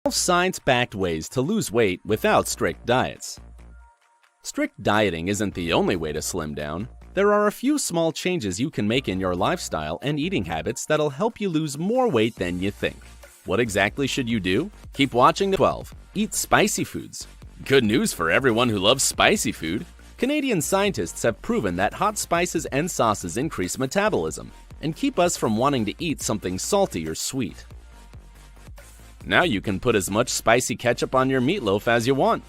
Science-backed ways to lose weight without strict diets. Strict dieting isn't the only way to slim down. There are a few small changes you can make in your lifestyle and eating habits that'll help you lose more weight than you think. What exactly should you do? Keep watching. 12. Eat spicy foods. Good news for everyone who loves spicy food. Canadian scientists have proven that hot spices and sauces increase metabolism and keep us from wanting to eat something salty or sweet. Now you can put as much spicy ketchup on your meatloaf as you want.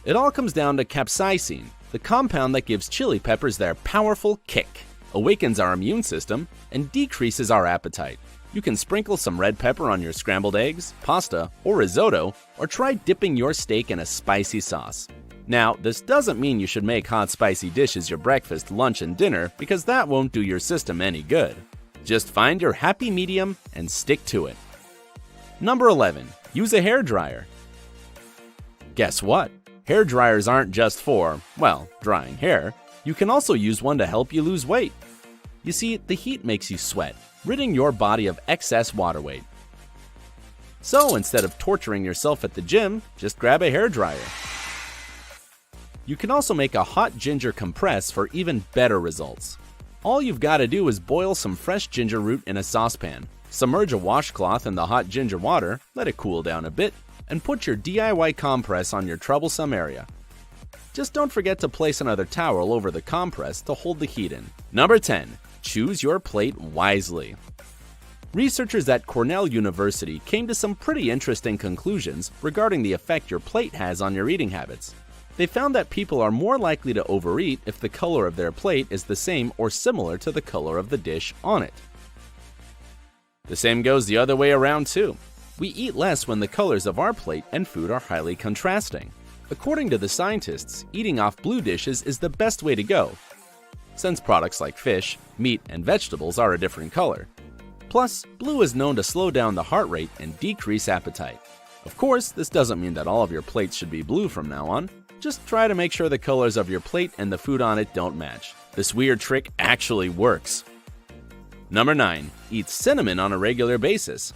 It all comes down to capsaicin, the compound that gives chili peppers their powerful kick, awakens our immune system, and decreases our appetite. You can sprinkle some red pepper on your scrambled eggs, pasta, or risotto, or try dipping your steak in a spicy sauce. Now, this doesn't mean you should make hot spicy dishes your breakfast, lunch, and dinner, because that won't do your system any good. Just find your happy medium and stick to it. Number 11. Use a hairdryer. Guess what? Hair dryers aren't just for, well, drying hair. You can also use one to help you lose weight. You see, the heat makes you sweat, ridding your body of excess water weight. So instead of torturing yourself at the gym, just grab a hairdryer. You can also make a hot ginger compress for even better results. All you've got to do is boil some fresh ginger root in a saucepan, submerge a washcloth in the hot ginger water, let it cool down a bit, and put your DIY compress on your troublesome area. Just don't forget to place another towel over the compress to hold the heat in. Number 10. Choose your plate wisely. Researchers at Cornell University came to some pretty interesting conclusions regarding the effect your plate has on your eating habits. They found that people are more likely to overeat if the color of their plate is the same or similar to the color of the dish on it. The same goes the other way around too. We eat less when the colors of our plate and food are highly contrasting. According to the scientists, eating off blue dishes is the best way to go, since products like fish, meat, and vegetables are a different color. Plus, blue is known to slow down the heart rate and decrease appetite. Of course, this doesn't mean that all of your plates should be blue from now on. Just try to make sure the colors of your plate and the food on it don't match. This weird trick actually works. Number 9. Eat cinnamon on a regular basis.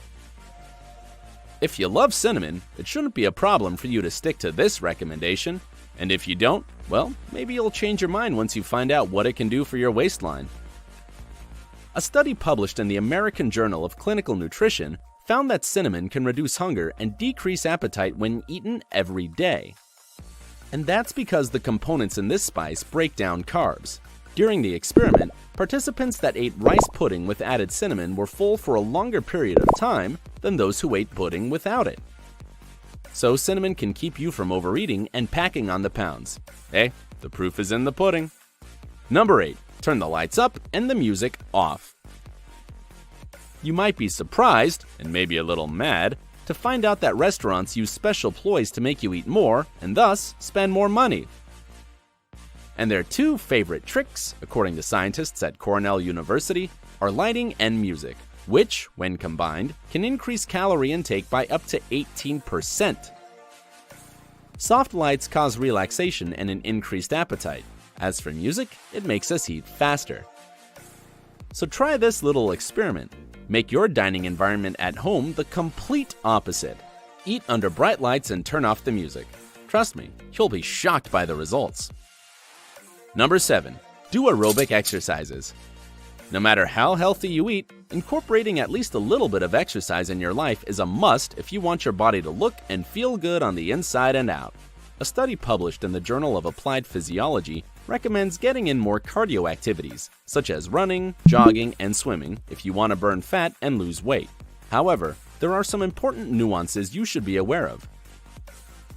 If you love cinnamon, it shouldn't be a problem for you to stick to this recommendation. And if you don't, well, maybe you'll change your mind once you find out what it can do for your waistline. A study published in the American Journal of Clinical Nutrition found that cinnamon can reduce hunger and decrease appetite when eaten every day. And that's because the components in this spice break down carbs. During the experiment, participants that ate rice pudding with added cinnamon were full for a longer period of time than those who ate pudding without it. So cinnamon can keep you from overeating and packing on the pounds. Hey, the proof is in the pudding. Number 8. Turn the lights up and the music off. You might be surprised, and maybe a little mad, to find out that restaurants use special ploys to make you eat more and thus spend more money. And their two favorite tricks, according to scientists at Cornell University, are lighting and music, which, when combined, can increase calorie intake by up to 18%. Soft lights cause relaxation and an increased appetite. As for music, it makes us eat faster. So try this little experiment. Make your dining environment at home the complete opposite. Eat under bright lights and turn off the music. Trust me, you'll be shocked by the results. Number 7. Do aerobic exercises. No matter how healthy you eat, incorporating at least a little bit of exercise in your life is a must if you want your body to look and feel good on the inside and out. A study published in the Journal of Applied Physiology recommends getting in more cardio activities, such as running, jogging, and swimming if you want to burn fat and lose weight. However, there are some important nuances you should be aware of.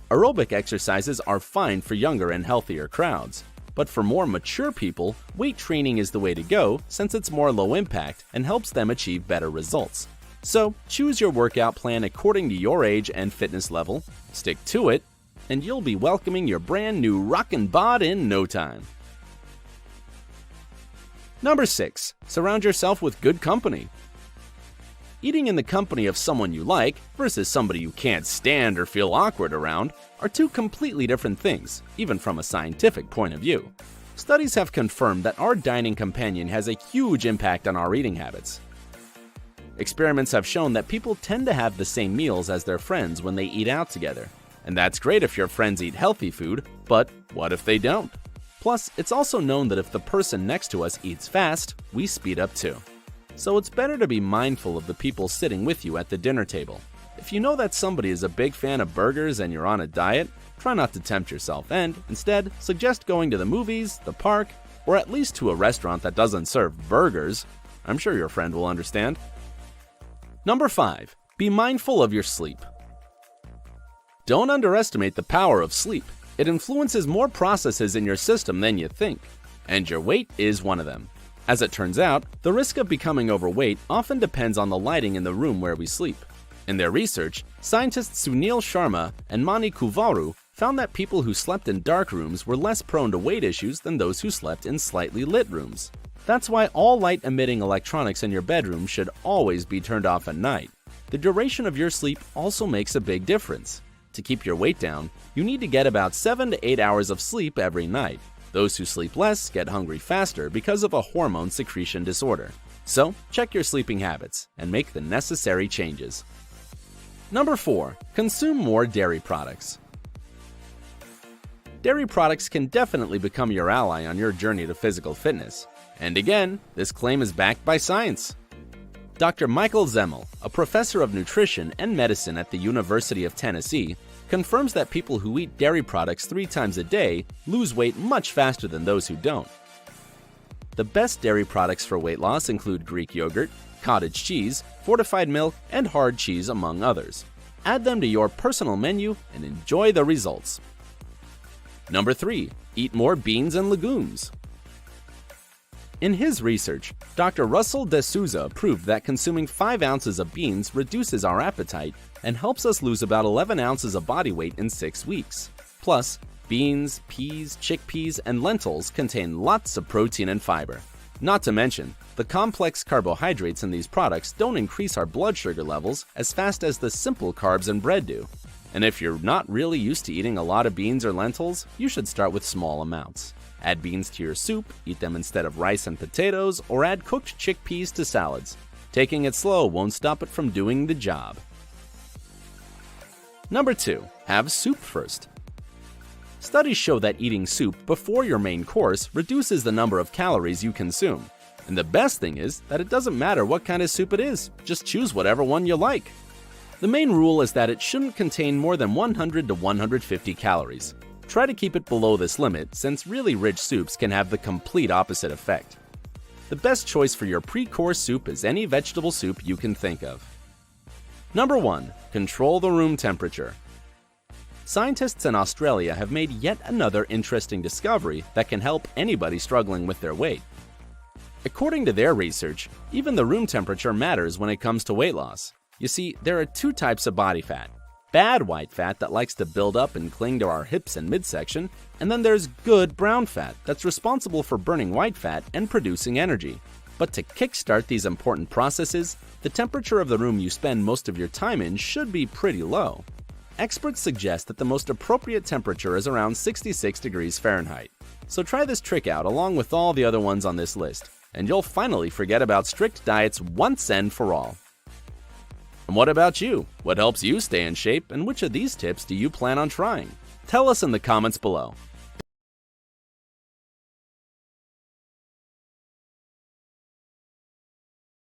Aerobic exercises are fine for younger and healthier crowds, but for more mature people, weight training is the way to go since it's more low impact and helps them achieve better results. So choose your workout plan according to your age and fitness level, stick to it, and you'll be welcoming your brand new rockin' bod in no time. Number 6. Surround yourself with good company. Eating in the company of someone you like versus somebody you can't stand or feel awkward around are two completely different things, even from a scientific point of view. Studies have confirmed that our dining companion has a huge impact on our eating habits. Experiments have shown that people tend to have the same meals as their friends when they eat out together. And that's great if your friends eat healthy food, but what if they don't? Plus, it's also known that if the person next to us eats fast, we speed up too. So it's better to be mindful of the people sitting with you at the dinner table. If you know that somebody is a big fan of burgers and you're on a diet, try not to tempt yourself and, instead, suggest going to the movies, the park, or at least to a restaurant that doesn't serve burgers. I'm sure your friend will understand. Number 5. Be mindful of your sleep. Don't underestimate the power of sleep. It influences more processes in your system than you think, and your weight is one of them. As it turns out, the risk of becoming overweight often depends on the lighting in the room where we sleep. In their research, scientists Sunil Sharma and Mani Kuvaru found that people who slept in dark rooms were less prone to weight issues than those who slept in slightly lit rooms. That's why all light-emitting electronics in your bedroom should always be turned off at night. The duration of your sleep also makes a big difference. To keep your weight down, you need to get about 7 to 8 hours of sleep every night. Those who sleep less get hungry faster because of a hormone secretion disorder. So, check your sleeping habits and make the necessary changes. Number 4. Consume more dairy products. Dairy products can definitely become your ally on your journey to physical fitness. And again, this claim is backed by science. Dr. Michael Zemmel, a professor of nutrition and medicine at the University of Tennessee, confirms that people who eat dairy products 3 times a day lose weight much faster than those who don't. The best dairy products for weight loss include Greek yogurt, cottage cheese, fortified milk, and hard cheese, among others. Add them to your personal menu and enjoy the results. Number 3. Eat more beans and legumes. In his research, Dr. Russell D'Souza proved that consuming 5 ounces of beans reduces our appetite and helps us lose about 11 ounces of body weight in 6 weeks. Plus, beans, peas, chickpeas, and lentils contain lots of protein and fiber. Not to mention, the complex carbohydrates in these products don't increase our blood sugar levels as fast as the simple carbs in bread do. And if you're not really used to eating a lot of beans or lentils, you should start with small amounts. Add beans to your soup, eat them instead of rice and potatoes, or add cooked chickpeas to salads. Taking it slow won't stop it from doing the job. Number 2. Have soup first. Studies show that eating soup before your main course reduces the number of calories you consume. And the best thing is that it doesn't matter what kind of soup it is, just choose whatever one you like. The main rule is that it shouldn't contain more than 100 to 150 calories. Try to keep it below this limit, since really rich soups can have the complete opposite effect. The best choice for your pre-course soup is any vegetable soup you can think of. Number 1. Control the room temperature. Scientists in Australia have made yet another interesting discovery that can help anybody struggling with their weight. According to their research, even the room temperature matters when it comes to weight loss. You see, there are 2 types of body fat. Bad white fat that likes to build up and cling to our hips and midsection, and then there's good brown fat that's responsible for burning white fat and producing energy. But to kickstart these important processes, the temperature of the room you spend most of your time in should be pretty low. Experts suggest that the most appropriate temperature is around 66 degrees Fahrenheit. So try this trick out along with all the other ones on this list, and you'll finally forget about strict diets once and for all. And what about you? What helps you stay in shape, and which of these tips do you plan on trying? Tell us in the comments below.